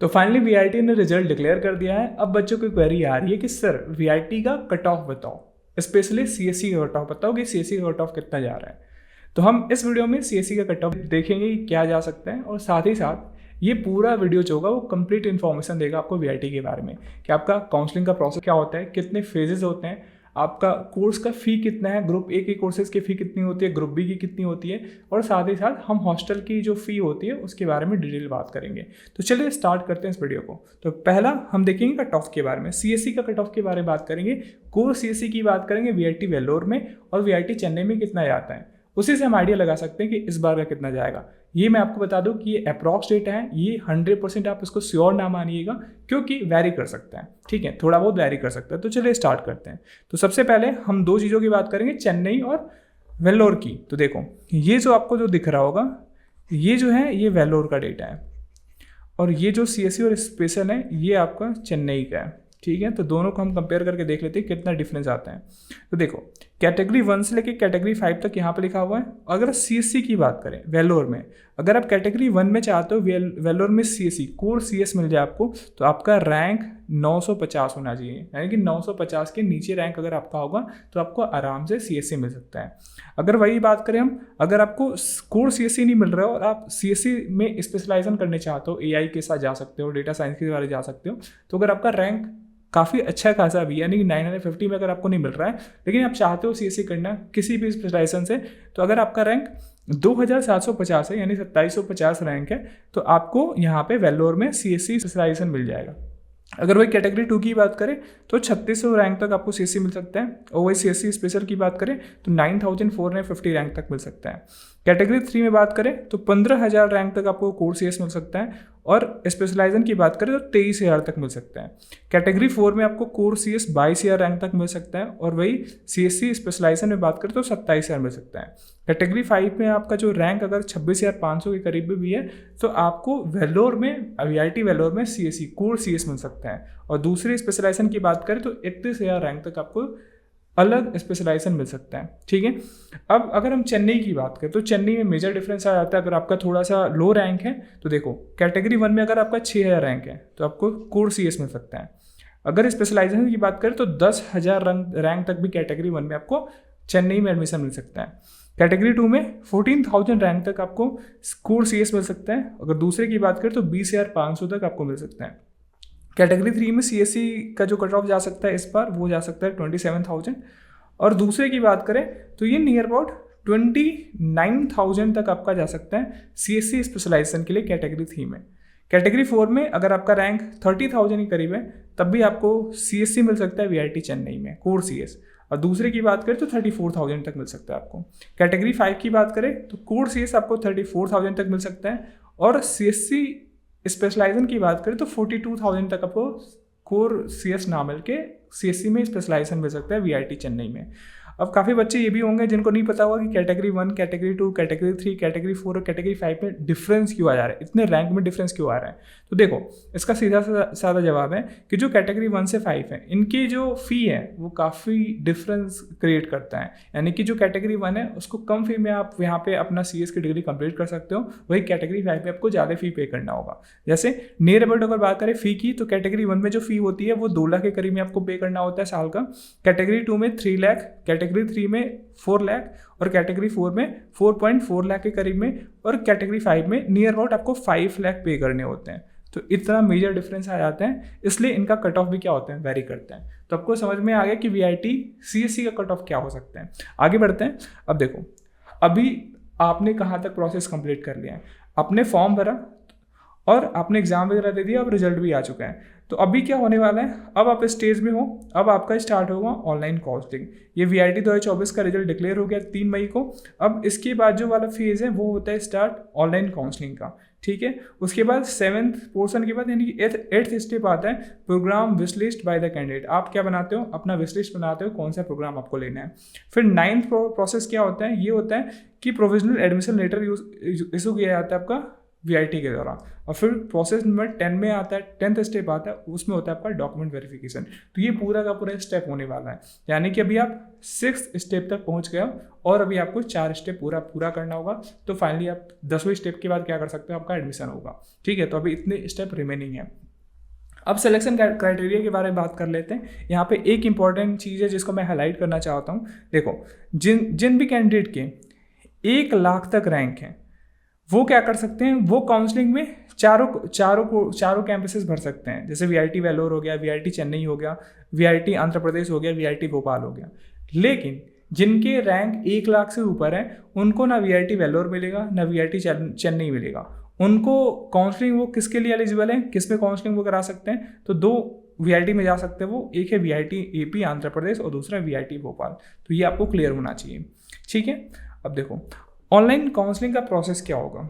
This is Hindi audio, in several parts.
तो फाइनली वीआईटी ने रिजल्ट डिक्लेयर कर दिया है। अब बच्चों की क्वेरी आ रही है कि सर वीआईटी का कट ऑफ बताओ, स्पेशली सीएससी का कट ऑफ बताओ कि सीएससी का कट ऑफ कितना जा रहा है। तो हम इस वीडियो में सीएससी का कट ऑफ देखेंगे कि क्या जा सकता है, और साथ ही साथ ये पूरा वीडियो जो होगा वो कंप्लीट इन्फॉर्मेशन देगा आपको वीआईटी के बारे में कि आपका काउंसलिंग का प्रोसेस क्या होता है, कितने फेजेस होते हैं, आपका कोर्स का फ़ी कितना है, ग्रुप ए के कोर्सेज की फ़ी कितनी होती है, ग्रुप बी की कितनी होती है, और साथ ही साथ हम हॉस्टल की जो फ़ी होती है उसके बारे में डिटेल बात करेंगे। तो चलिए स्टार्ट करते हैं इस वीडियो को। तो पहला हम देखेंगे कट ऑफ के बारे में, सीएससी का कट ऑफ के बारे में बात करेंगे, कोर सीएससी की बात करेंगे, वीआईटी वेल्लोर में और वीआईटी चेन्नई में कितना जाता है, उसी से हम आइडिया लगा सकते हैं कि इस बार का कितना जाएगा। ये मैं आपको बता दूं कि ये अप्रॉक्स डेटा है, ये 100% आप इसको श्योर ना मानिएगा क्योंकि वैरी कर सकता है, ठीक है, थोड़ा बहुत वैरी कर सकता है। तो चलिए स्टार्ट करते हैं। तो सबसे पहले हम दो चीज़ों की बात करेंगे, चेन्नई और वेल्लोर की। तो देखो ये जो आपको जो दिख रहा होगा ये जो है ये वेल्लोर का डेटा है, और ये जो सीएससी और स्पेशल है ये आपका चेन्नई का है, ठीक है। तो दोनों को हम कंपेयर करके देख लेते हैं कितना डिफरेंस आता है। तो देखो कैटेगरी 1 से लेके कैटेगरी 5 तक यहाँ पे लिखा हुआ है। अगर सीएससी की बात करें वेल्लोर में, अगर आप कैटेगरी 1 में चाहते हो वेल्लोर में सीएससी कोर सीएस मिल जाए आपको, तो आपका रैंक 950 होना चाहिए, यानी कि 950 के नीचे रैंक अगर आपका होगा तो आपको आराम से सीएससी मिल सकता है। अगर वही बात करें हम, अगर आपको कोर सीएससी नहीं मिल रहा है और आप सीएससी में स्पेशलाइजेशन करने चाहते हो, एआई के साथ जा सकते हो, डेटा साइंस के बारे जा सकते हो, तो अगर आपका रैंक काफ़ी अच्छा खासा भी, यानी कि 950 में अगर आपको नहीं मिल रहा है लेकिन आप चाहते हो सीएससी करना किसी भी स्पेशलाइजेशन से, तो अगर आपका रैंक 2750 है यानी 2750 रैंक है, तो आपको यहाँ पे वेल्लोर में सीएससी स्पेशलाइजेशन मिल जाएगा। अगर वही कैटेगरी 2 की बात करें तो 3600 रैंक तक आपको सीएससी मिल सकता है, और वही सीएससी स्पेशल की बात करें तो 9450 रैंक तक मिल सकता है। कैटेगरी 3 में बात करें तो 15000 रैंक तक आपको कोर सीएस मिल सकता है, और स्पेशलाइजेशन की बात करें तो 23000 तक मिल सकता है। कैटेगरी 4 में आपको कोर सीएस 22000 रैंक तक मिल सकता है, और वही सीएससी स्पेशलाइजेशन में बात करें तो 27000 मिल सकता है। कैटेगरी 5 में आपका जो रैंक अगर 26500 के करीब भी है तो आपको वेल्लोर में, वीआईटी वेल्लोर में सीएससी कोर सीएस मिल सकता है, और दूसरी स्पेशलाइजेशन की बात करें तो 31000 रैंक तक आपको अलग स्पेशलाइजेशन मिल सकता है, ठीक है। अब अगर हम चेन्नई की बात करें तो चेन्नई में मेजर डिफरेंस आ जाता है। अगर आपका थोड़ा सा लो रैंक है तो देखो कैटेगरी 1 में अगर आपका 6000 रैंक है तो आपको कोर सीएस मिल सकता है। अगर स्पेशलाइजेशन की बात करें तो 10000 रैंक तक भी कैटेगरी 1 में आपको चेन्नई में एडमिशन मिल सकता है। कैटेगरी 2 में 14000 रैंक तक आपको कोर सीएस मिल सकता है। अगर दूसरे की बात करें तो 20500 तक आपको मिल सकता है। कैटेगरी 3 में सीएससी का जो कट ऑफ जा सकता है इस बार वो जा सकता है 27000, और दूसरे की बात करें तो ये नियर अबाउट 29000 तक आपका जा सकता है सीएससी स्पेशलाइजेशन के लिए कैटेगरी 3 में। कैटेगरी 4 में अगर आपका रैंक 30000 के करीब है तब भी आपको सीएससी मिल सकता है वीआईटी चेन्नई में कोर सीएस, और दूसरे की बात करें तो 34000 तक मिल सकता है आपको। कैटेगरी 5 की बात करें तो कोर सीएस आपको 34000 तक मिल सकता है, और सीएससी स्पेशलाइजेशन की बात करें तो 42000 तक आपको कोर सीएस ना मिल के सीएससी में स्पेशलाइजेशन मिल सकता है वीआईटी चेन्नई में। अब काफ़ी बच्चे ये भी होंगे जिनको नहीं पता होगा कि कैटेगरी 1, कैटेगरी 2, कैटेगरी 3, कैटेगरी 4 और कैटेगरी 5 में डिफरेंस क्यों आ जा रहा है, इतने रैंक में डिफरेंस क्यों आ रहा है। तो देखो इसका सीधा साधा जवाब है कि जो कैटेगरी 1 से 5 है इनकी जो फ़ी है वो काफ़ी डिफरेंस क्रिएट करता है, यानी कि जो कैटेगरी 1 है उसको कम फी में आप यहाँ पे अपना सीएस की डिग्री कंप्लीट कर सकते हो, वही कैटेगरी 5 में आपको ज़्यादा फी पे करना होगा। जैसे नियर अबाउट अगर बात करें फ़ी की तो कैटेगरी 1 में जो फ़ी होती है वो 2 लाख के करीब में आपको पे करना होता है साल का, कैटेगरी 2 में 3 लाख, कैटेगरी 3 में 4 लाख, और कैटेगरी 4 में 4.4 लाख के करीब में, और कैटेगरी 5 में नियर अबाउट आपको 5 लाख पे करने होते हैं। तो इतना मेजर डिफरेंस आ जाता है, इसलिए इनका कट ऑफ भी क्या होता है, वेरी करते हैं। तो आपको समझ में आ गया कि वीआईटी सीएससी का कट ऑफ क्या हो सकता है। आगे बढ़ते हैं। अब देखो अभी आपने कहाँ तक प्रोसेस कंप्लीट कर लिया है, आपने फॉर्म भरा और आपने एग्जाम वगैरह दे दिया, अब रिजल्ट भी आ चुका है। तो अभी क्या होने वाला है, अब आप स्टेज में हो, अब आपका स्टार्ट होगा ऑनलाइन काउंसलिंग। ये वीआईटी 2024 का रिजल्ट डिक्लेयर हो गया 3 मई को। अब इसके बाद जो वाला फेज है वो होता है स्टार्ट ऑनलाइन काउंसलिंग का, ठीक है। उसके बाद 7th पोर्शन के बाद यानी कि 8th स्टेप आता है program wish list by the candidate. आप क्या बनाते हो, अपना विश लिस्ट बनाते हो कौन सा प्रोग्राम आपको लेना है। फिर 9th प्रोसेस क्या होता है, ये होता है कि प्रोविजनल एडमिशन लेटर इशू किया जाता है आपका वीआईटी के दौरान। और फिर प्रोसेस नंबर 10 में आता है, 10th स्टेप आता है, उसमें होता है आपका डॉक्यूमेंट वेरिफिकेशन। तो ये पूरा का पूरा स्टेप होने वाला है, यानी कि अभी आप 6th स्टेप तक पहुंच गए और अभी आपको 4 स्टेप पूरा करना होगा। तो फाइनली आप 10वें स्टेप के बाद क्या कर सकते हो, आपका एडमिशन होगा। ठीक है, तो अभी इतने स्टेप रिमेनिंग है। अब सिलेक्शन क्राइटेरिया के बारे में बात कर लेते हैं। यहाँ पे एक इंपॉर्टेंट चीज़ है जिसको मैं हाईलाइट करना चाहता हूँ। देखो, जिन भी कैंडिडेट के 1 लाख तक रैंक हैं वो क्या कर सकते हैं, वो काउंसलिंग में चारों कैंपसेस भर सकते हैं। जैसे वीआईटी वेलोर हो गया, वीआईटी चेन्नई हो गया, वीआईटी आंध्र प्रदेश हो गया, वीआईटी भोपाल हो गया। लेकिन जिनके रैंक 1 लाख से ऊपर है उनको ना वीआईटी वेलोर मिलेगा, ना वीआईटी चेन्नई मिलेगा। उनको काउंसलिंग वो किसके लिए एलिजिबल है, किस में काउंसलिंग वो करा सकते हैं, तो 2 वीआईटी में जा सकते हैं वो। एक है वीआईटी एपी आंध्र प्रदेश और दूसरा वीआईटी भोपाल। तो ये आपको क्लियर होना चाहिए। ठीक है, अब देखो ऑनलाइन काउंसलिंग का प्रोसेस क्या होगा।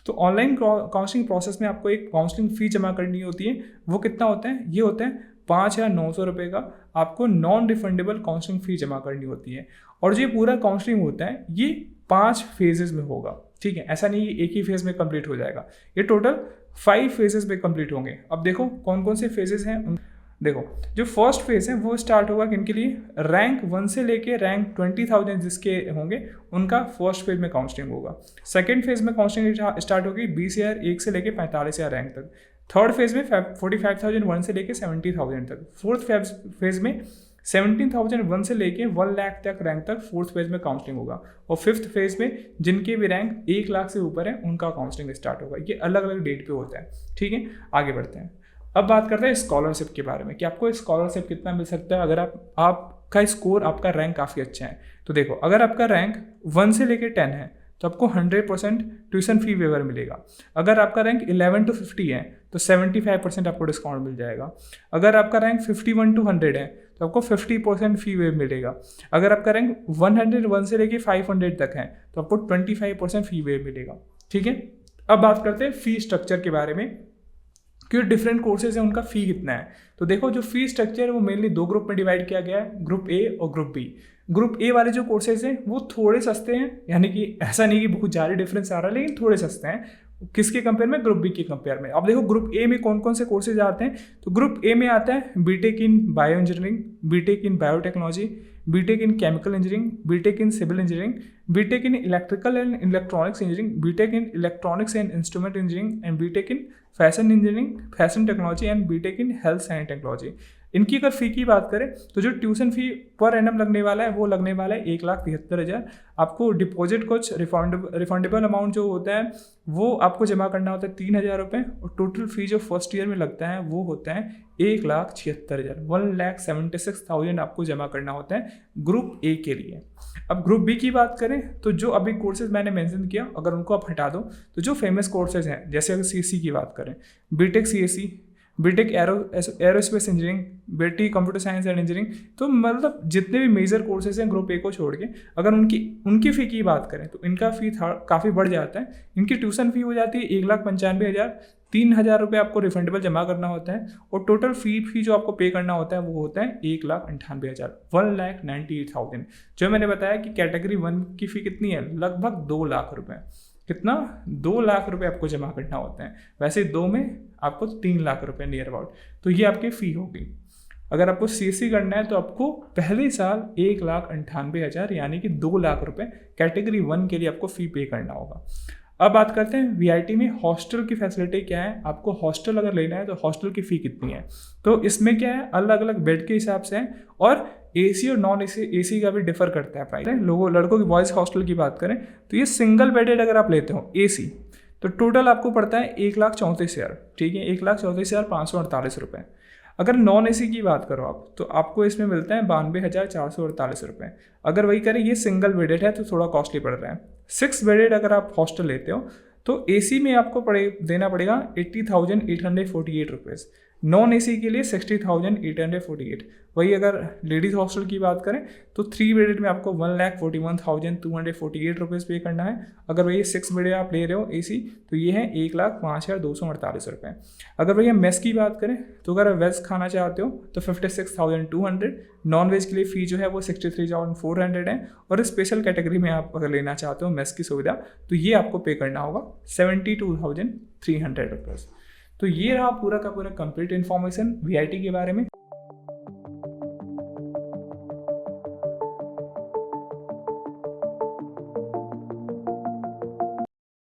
तो ऑनलाइन काउंसलिंग प्रोसेस में आपको एक काउंसलिंग फ़ी जमा करनी होती है। वो कितना होता है, ये होता है 5,900 रुपये का आपको नॉन रिफंडेबल काउंसलिंग फ़ी जमा करनी होती है। और जो पूरा काउंसलिंग होता है ये 5 फेजेस में होगा। ठीक है, ऐसा नहीं एक ही फेज में कंप्लीट हो जाएगा, ये टोटल 5 फेजेस में कंप्लीट होंगे। अब देखो कौन कौन से फेजेस हैं। देखो, जो फर्स्ट फेज है वो स्टार्ट होगा किनके लिए, रैंक 1 से लेके रैंक 20,000 जिसके होंगे उनका फर्स्ट फेज में काउंसलिंग होगा। सेकंड फेज में काउंसलिंग स्टार्ट होगी 20,000 1 से लेके 45,000 रैंक तक। थर्ड फेज में 45,000 1 से लेके 70,000 तक। फोर्थ फेज में 17,000 1 से लेके 1 लाख तक रैंक तक फोर्थ फेज में काउंसलिंग होगा। और फिफ्थ फेज में जिनके भी रैंक 1 लाख से ऊपर है उनका काउंसलिंग स्टार्ट होगा। ये अलग अलग डेट पे होता है। ठीक है, आगे बढ़ते हैं। अब बात करते हैं स्कॉलरशिप के बारे में कि आपको स्कॉलरशिप कितना मिल सकता है अगर आपका स्कोर, आपका रैंक काफ़ी अच्छा है। तो देखो, अगर आपका रैंक 1 से लेके 10 है तो आपको 100% ट्यूशन फी वेवर मिलेगा। अगर आपका रैंक 11 to 50 है तो 75% आपको डिस्काउंट मिल जाएगा। अगर आपका रैंक 51 to 100 है तो आपको 50% फी वेव मिलेगा। अगर आपका रैंक 101 से लेके 500 तक है तो आपको 25% फी वेव मिलेगा। ठीक है, अब बात करते हैं फी स्ट्रक्चर के बारे में कि डिफरेंट कोर्सेज हैं उनका फ़ी कितना है। तो देखो, जो फी स्ट्रक्चर है वो मेनली 2 ग्रुप में डिवाइड किया गया है, ग्रुप ए और ग्रुप बी। ग्रुप ए वाले जो कोर्सेज हैं वो थोड़े सस्ते हैं, यानी कि ऐसा नहीं कि बहुत ज़्यादा डिफरेंस आ रहा है, लेकिन थोड़े सस्ते हैं। किसके कंपेयर में, ग्रुप बी के कंपेयर में। अब देखो ग्रुप ए में कौन कौन से कोर्सेज आते हैं। तो ग्रुप ए में आता है BTech in bio engineering, BTech in biotechnology, BTech in chemical engineering, BTech in civil engineering, BTech in electrical and electronics engineering, BTech in electronics and instrument engineering and BTech in fashion engineering, fashion technology and BTech in health science technology. इनकी अगर फ़ी की बात करें तो जो ट्यूशन फ़ी पर एनम लगने वाला है वो लगने वाला है 1,73,000। आपको डिपॉजिट कुछ रिफंडेबल अमाउंट जो होता है वो आपको जमा करना होता है 3,000 रुपये। और टोटल फ़ी जो फर्स्ट ईयर में लगता है वो होता है 1,76,000, 1,76,000 आपको जमा करना होता है ग्रुप ए के लिए। अब ग्रुप बी की बात करें तो जो अभी कोर्सेज मैंने मेंशन किया अगर उनको आप हटा दो तो जो फेमस कोर्सेज हैं, जैसे अगर सीएससी की बात करें, BTech CSC, BTech aerospace engineering, BTech computer science and engineering, तो मतलब जितने भी मेजर कोर्सेज हैं ग्रुप ए को छोड़ के, अगर उनकी फ़ी की बात करें तो इनका फ़ी काफ़ी बढ़ जाता है। इनकी ट्यूशन फ़ी हो जाती है 1,95,000, 3,000 रुपये आपको रिफंडेबल जमा करना होता है। और टोटल फ़ी जो आपको पे करना होता है वो होता है 1,98,000, 1,98,000। जो मैंने बताया कि कैटेगरी 1 की फ़ी कितनी है, लगभग 2 लाख रुपये। कितना, 2 लाख रुपए आपको जमा करना होता है। वैसे 2 में आपको 3 लाख रुपए नियर अबाउट। तो ये आपकी फ़ी होगी। अगर आपको सीएससी करना है तो आपको पहले साल 1,98,000 यानी कि 2 लाख रुपए कैटेगरी 1 के लिए आपको फ़ी पे करना होगा। अब बात करते हैं वीआईटी में हॉस्टल की फैसिलिटी क्या है। आपको हॉस्टल अगर लेना है तो हॉस्टल की फ़ी कितनी है। तो इसमें क्या है, अलग अलग बेड के हिसाब से है और एसी और नॉन एसी का भी डिफर करता है प्राइस। लड़कों की बॉयज़ हॉस्टल की बात करें तो ये सिंगल बेडेड अगर आप लेते हो एसी तो टोटल आपको पड़ता है 1,34,000। ठीक है, 1,34,548 रुपये। अगर नॉन एसी की बात करो आप तो आपको इसमें मिलता है 92,448 रुपये। अगर वही करें, ये सिंगल बेडेड है तो थोड़ा कॉस्टली पड़ रहा है। 6 बेडेड अगर आप हॉस्टल लेते हो तो एसी में आपको देना पड़ेगा 80,848 रुपीज़, नॉन एसी के लिए 60,848। वही अगर लेडीज़ हॉस्टल की बात करें तो 3 बेडेड में आपको 1,41,248 रुपीज़ पे करना है। अगर भैया 6 बेडेड आप ले रहे हो एसी तो ये है 1,05,248 रुपये। अगर भैया मेस की बात करें तो अगर वेज खाना चाहते हो तो 56,200, नॉन वेज के लिए फ़ी जो है वो 63,400 है, और स्पेशल कैटेगरी में आप अगर लेना चाहते हो मेस की सुविधा तो ये आपको पे करना होगा 72,300 रुपीज़। तो ये रहा पूरा का पूरा कंप्लीट इन्फॉर्मेशन वीआईटी के बारे में।